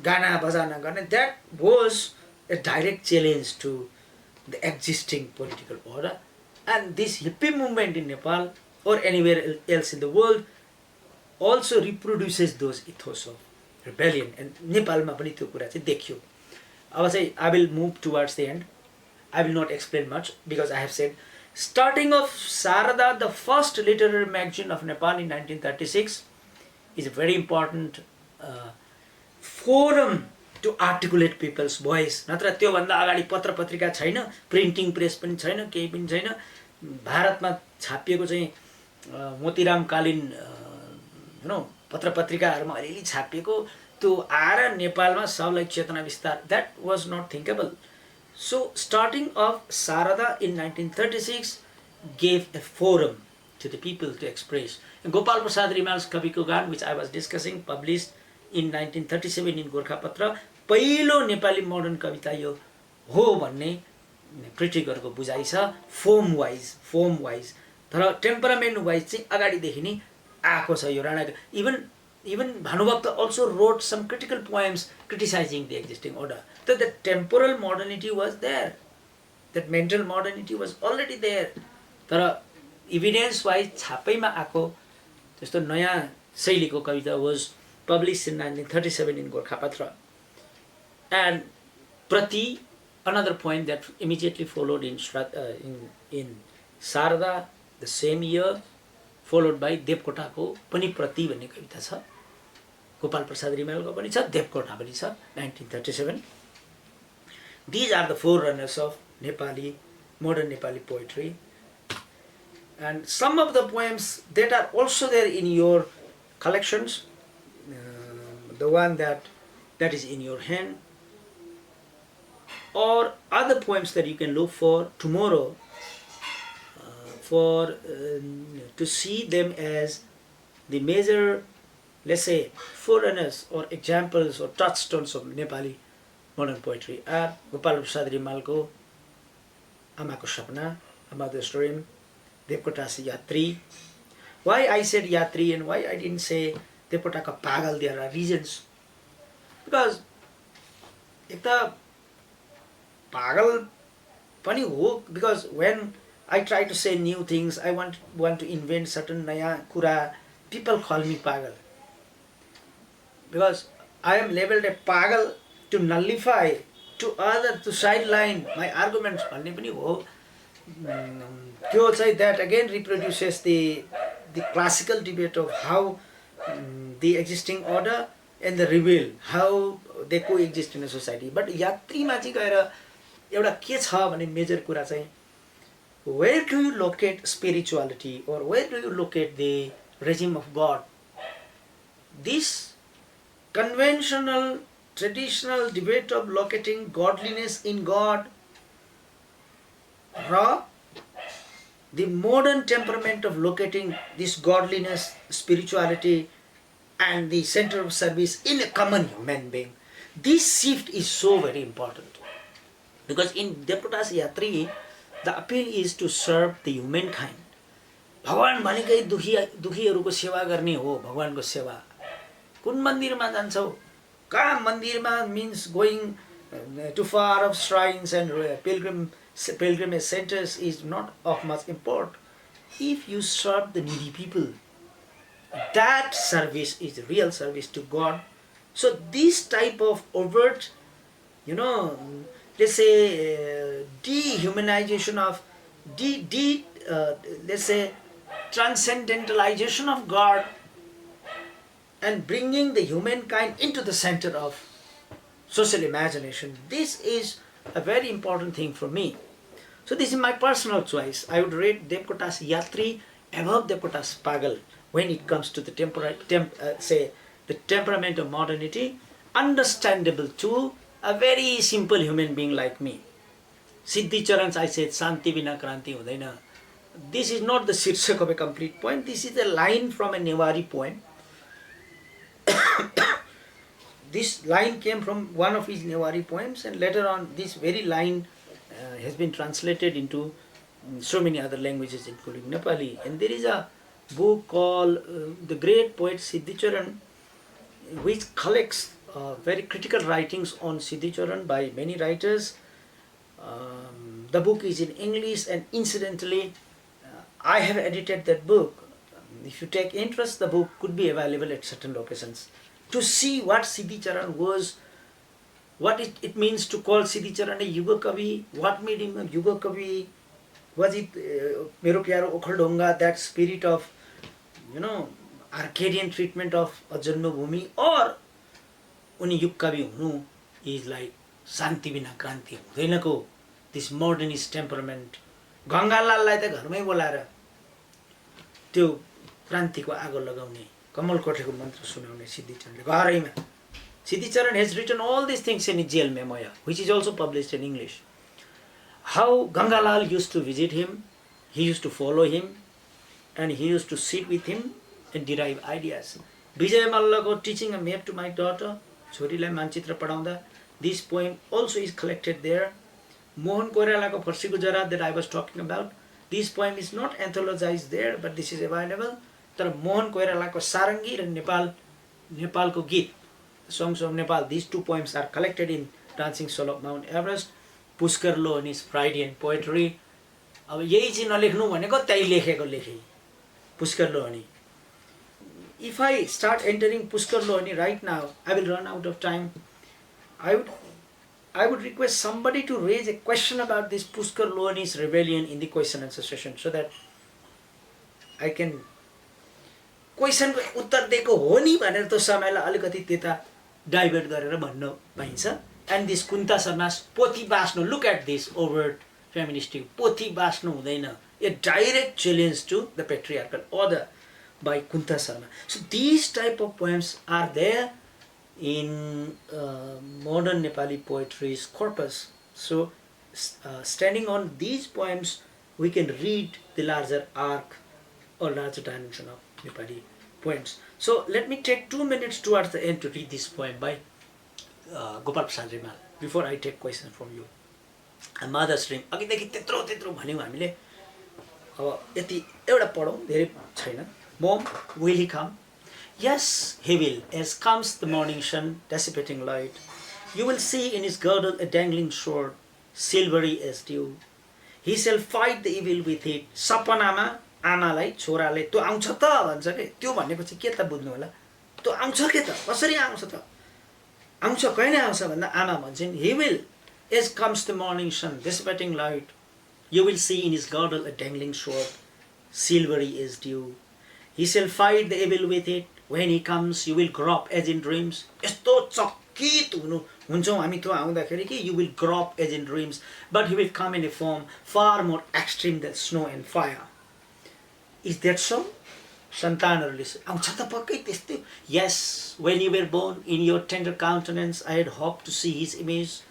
गाना बजाना गर्ने, that was a direct challenge to the existing political order. And this hippie movement in Nepal or anywhere else in the world also reproduces those ethos of rebellion. And Nepalमा पनि त्यो कुरा चाहिँ देखियो. अब चाहिँ I will move towards the end. I will not explain much because I have said, starting of Sarada, the first literary magazine of Nepal in 1936, is a very important forum to articulate people's voice. नत्र त्यो भन्दा अगाडि पत्र पत्रिका छैन, printing press पनि छैन, केही पनि छैन. भारतमा छापिएको चाहिँ मोतीराम कालीन पत्र पत्रिकाहरुमा अलिअलि छापिएको त्यो आएर नेपालमा सबलाई चेतना विस्तार, that was not thinkable. So starting of Sarada in 1936 gave a forum to the people to express. And Gopal Prasad Rimal's Kaviko Gan, which I was discussing, published in 1937 in Gorkhapatra, पहिलो Nepali modern कविता यो हो भन्ने क्रिटिकहरुको बुझाइ छ. Firm wise तर temperament wise चाहिँ अगाडिदेखि नै आएको छ यो Rana. even Bhanubhakta also wrote some critical poems criticizing the existing order. So the temporal modernity was there, that mental modernity was already there. तर evidence wise छापैमा आएको त्यस्तो नयाँ शैलीको कविता was published in 1937 in Gorkhapatra. And Prati, another poem that immediately followed in Sarada the same year, followed by देवकोटाको पनि प्रति भन्ने कविता छ. गोपाल प्रसाद रिमालको पनि छ, देवकोटा पनि छ, 1937. These are the forerunners of Nepali, modern Nepali poetry. And some of the poems that are also there in your collections, the one that is in your hand, or other poems that you can look for tomorrow, to see them as the major, let's say, forerunners or examples or touchstones of Nepali modern poetry are Gopal Prasad Rimalko Amako Sapna, Mother's Dream, Devkotasi Yatri. Why I said Yatri and why I didn't say Devkotaka Pagal, there are reasons. Because if the Pagal pani ho, because when I try to say new things, I want to invent certain naya kura, people call me pagal. because I am labeled a pagal to nullify, to other, to sideline my arguments. भन्ने पनि हो. त्यो चाहिँ that again reproduces the classical debate of how the existing order and the rebel, how they coexist in a society. But यात्रीमा चाहिँ गएर एउटा के छ भने मेजर कुरा चाहिँ, where do you locate spirituality, or where do you locate the regime of God? This conventional, traditional debate of locating godliness in God, or the modern temperament of locating this godliness, spirituality, and the center of service in a common human being. This shift is so very important. Because in Depotas Yatri, the appeal is to serve the humankind. भगवान भनेकै दुखीहरूको सेवा गर्ने हो. भगवानको सेवा. कुन मन्दिरमा जान्छौ? कहाँ मन्दिरमा means going to far of shrines and pilgrimage centers is not of much import. If you serve the needy people, that service is real service to God. So this type of overt, let's say dehumanization of, let's say transcendentalization of God, and bringing the humankind into the center of social imagination. This is a very important thing for me. So this is my personal choice. I would rate Devkotas Yatri above Devkotas Pagal when it comes to the the temperament of modernity, understandable to a very simple human being like me. Siddhi Charans, I said, Santi Vina Kranti Hudaina. This is not the shirshak of a complete poem. This is a line from a Newari poem. This line came from one of his Newari poems, and later on this very line has been translated into so many other languages, including Nepali. And there is a book called The Great Poet Siddhicharan, which collects very critical writings on Siddhicharan by many writers. The book is in English, and incidentally, I have edited that book. If you take interest, the book could be available at certain locations. To see what Siddhicharan was, what it means to call Siddhicharan a Yuga Kavi, what made him a Yuga Kavi, was it Mero Pyaro Okhaldonga, that spirit of, Arcadian treatment of a Janma Bhumi, or Uni Yug Kavi Hunu is like Santi Vina Kranti Hudainako, this modernist temperament. Gangalalलाई त घरमै बोलाएर त्यो क्रान्तिको आगो लगाउने, कमल कोठेको मन्त्र सुनाउने सिद्धिचरणले घरैमा. Siddhicharan has written all these things in his jail memoir, which is also published in English. How Gangalal used to visit him, he used to follow him, and he used to sit with him and derive ideas. Vijay Mallako teaching a map to my daughter, छोरीलाई मानचित्र पढाउँदा, this poem also is collected there. Mohan Koiralako Farsi Gujarat that I was talking about, this poem is not anthologized there, but this is available. तर Mohan Koiralako Sarangi and Nepalko Git, Songs of Nepal, these two poems are collected in Dancing Soul of Mount Everest. Pushkar Lohani's Freudian poetry. अब यही चाहिँ नलेख्नु भनेको त्यही लेखेको लेखे Pushkar Lohani. If I start entering Pushkar Lohani right now, I will run out of time. I would request somebody to raise a question about this Pushkar Lohani's rebellion in the question answer session, so that I can question को उत्तर दिएको हो नि भनेर त्यो समयलाई अलिकति त्यता divert गरेर भन्न पाइन्छ. And this Kunta Sarna's पोथी बास्नु, look at this overt feministic पोथी बास्नु हुँदैन, a direct challenge to the patriarchal order by Kunta Sarna. So these type of poems are there in modern Nepali poetry's corpus. So standing on these poems, we can read the larger arc or larger dimension of Nepali poems. So let me take 2 minutes towards the end to read this poem by Gopal Prasad Rimal before I take questions from you. A mother stream. अघिदेखि त्यत्रो त्यत्रो भन्यौँ हामीले. अब यति एउटा पढौँ, धेरै छैन. Mom, will he come? Yes, he will, as comes the morning sun, dissipating light. You will see in his girdle a dangling sword, silvery as dew. He shall fight the evil with it. सपनामा आमालाई छोराले त्यो आउँछ त भन्छ के, त्यो भनेको चाहिँ के त बुझ्नु होला. त्यो आउँछ के त, कसरी आउँछ त, आउँछ कहिले आउँछ भन्दा आमा भन्छन्, he will, as comes the morning sun dissipating light, you will see in his girdle a dangling sword, silvery as dew, he shall fight the evil with it, when he comes you will grope as in dreams. यस्तो चकित हुन्छौँ हामी त्यो आउँदाखेरि कि you will grope as in dreams, but he will come in a form far more extreme than snow and fire. Is that so? सन्तानहरूले आउँछ त पक्कै त्यस्तै. Yes, when you were born, in your tender countenance I had hoped to see his image.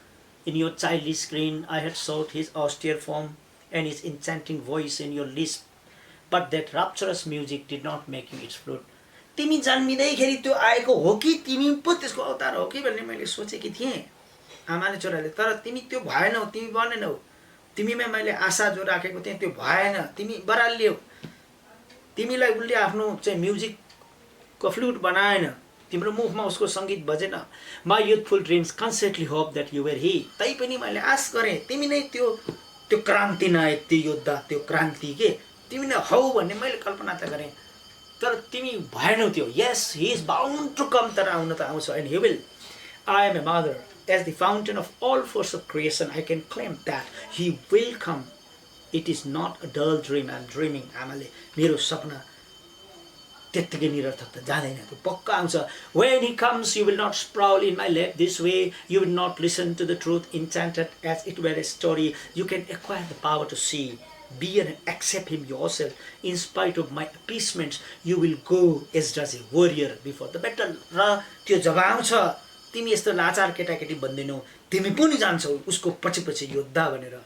In your childish grin I had sought his austere form and his enchanting voice in your lisp. But that rapturous music did not make you its fruit. तिमी जन्मिँदैखेरि त्यो आएको हो कि तिमी पो त्यसको अवतार हो कि भन्ने मैले सोचेकी थिएँ आमाले छोराले. तर तिमी त्यो भएनौ, तिमी बनेनौ. तिमीमा मैले आशा जो राखेको थिएँ त्यो भएन, तिमी बरालियौ. तिमीलाई उसले आफ्नो चाहिँ म्युजिकको फ्लुट बनाएन, तिम्रो मुखमा उसको सङ्गीत बजेन. My youthful dreams constantly hope that you were he. तैपनि मैले आश गरेँ तिमी नै त्यो क्रान्ति नायक, त्यो योद्धा, त्यो क्रान्ति के तिमी नै हौ भन्ने मैले कल्पना त गरेँ. तर तिमी भएनौ त्यो. Yes, he is bound to come. तर आउन त आउँछ. And he will. I am a mother. As the fountain of all force of creation I can claim that he will come. It is not a dull dream I am dreaming. आमाले मेरो सपना त्यत्तिकै निरर्थक त जाँदैन, त्यो पक्का आउँछ. When he comes you will not sprawl in my lap this way, you will not listen to the truth enchanted as it were a story. You can acquire the power to see, be and accept him yourself. In spite of my appeasements you will go as does a warrior before the battle. र त्यो जब आउँछ तिमी यस्तो लाचार केटाकेटी बन्दैनौ, तिमी पनि जान्छौ उसको पछि पछि योद्धा भनेर.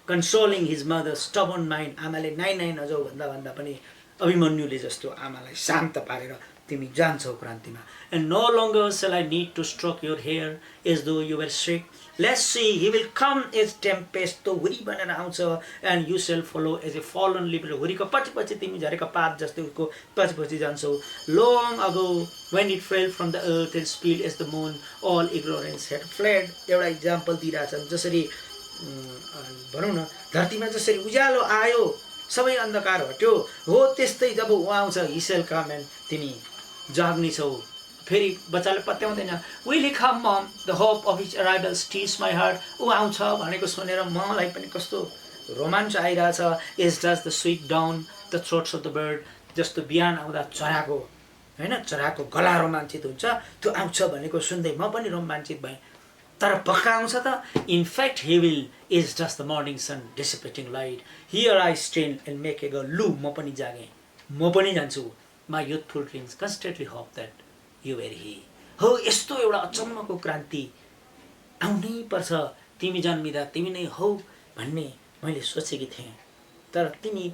Consoling his mother's stubborn mind. आमाले नाइ नाइ नजाऊ भन्दा भन्दा पनि अभिमन्युले जस्तो आमालाई शान्त पारेर तिमी जान्छौ क्रान्तिमा. And no longer shall I need to stroke your hair as though you were sick. Let's see, he will come as tempest. तो हुरी बनेर आउँछ. And you shall follow as a fallen leaf. हुरीको पछि पछि तिमी झरेको पात जस्तै उसको पछि पछि जान्छौ. Long ago when it fell from the earth and spilled as the moon, all ignorance had fled. एउटा इक्जाम्पल दिइरहेछन्. जसरी भनौँ न धरतीमा जसरी उज्यालो आयो सबै अन्धकार हट्यो हो, त्यस्तै जब ऊ आउँछ हि सेल कम एन्ड तिमी जाग्ने छौ. फेरि बच्चाले पत्याउँदैन. Will he come mum, the hope of his arrival stirs my heart. ऊ आउँछ भनेको सुनेर मलाई पनि कस्तो रोमाञ्च आइरहेछ. As does the sweet dawn the throats of the bird. जस्तो बिहान आउँदा चराको होइन चराको गला रोमाञ्चित हुन्छ, त्यो आउँछ भनेको सुन्दै म पनि रोमाञ्चित भएँ. तर पक्का आउँछ त. इन fact he will is just the morning sun dissipating light. Here I stand and make a go. लु म पनि जागेँ, म पनि जान्छु. My youthful dreams constantly hope that you were he. हो, यस्तो एउटा अचम्मको क्रान्ति आउनै पर्छ. तिमी जन्मिँदा तिमी नै हौ भन्ने मैले सोचेकी थिएँ, तर तिमी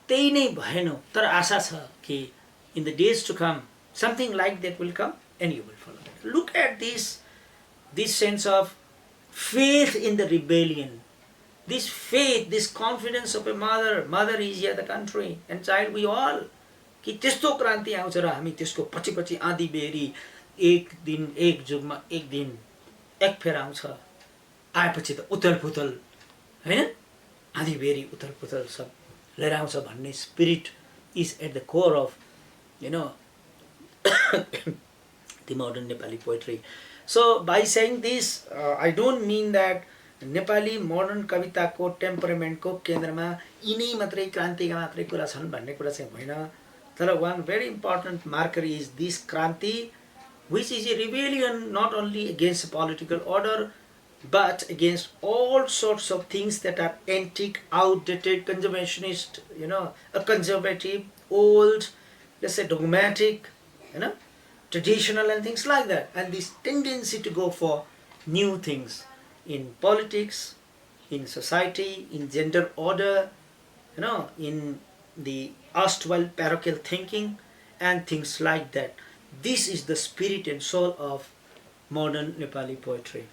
त्यही नै भएनौ. तर आशा छ कि in the days to come something like that will come and you will follow that. Look at this sense of faith in the rebellion, this faith, this confidence of a mother is here the country and child we all. कि त्यस्तो क्रान्ति आउँछ र हामी त्यसको पछि पछि आँधी berry एक दिन एक जुगमा एक दिन एक फेर आउँछ. आएपछि त उथल पुथल होइन, आँधी बेरी उथल पुथल सब लिएर आउँछ भन्ने spirit is at the core of the modern Nepali poetry. So by saying this, I don't mean that Nepali modern कविताको टेम्परामेन्टको केन्द्रमा यिनै मात्रै क्रान्तिका मात्रै कुरा छन् भन्ने कुरा चाहिँ होइन. तर one very important marker is this Kranti, which is a rebellion not only against the political order but against all sorts of things that are antique, outdated, conservationist, a conservative, old, let's say dogmatic, traditional and things like that. And this tendency to go for new things in politics, in society, in gender order, in the erstwhile parochial thinking and things like that. This is the spirit and soul of modern Nepali poetry.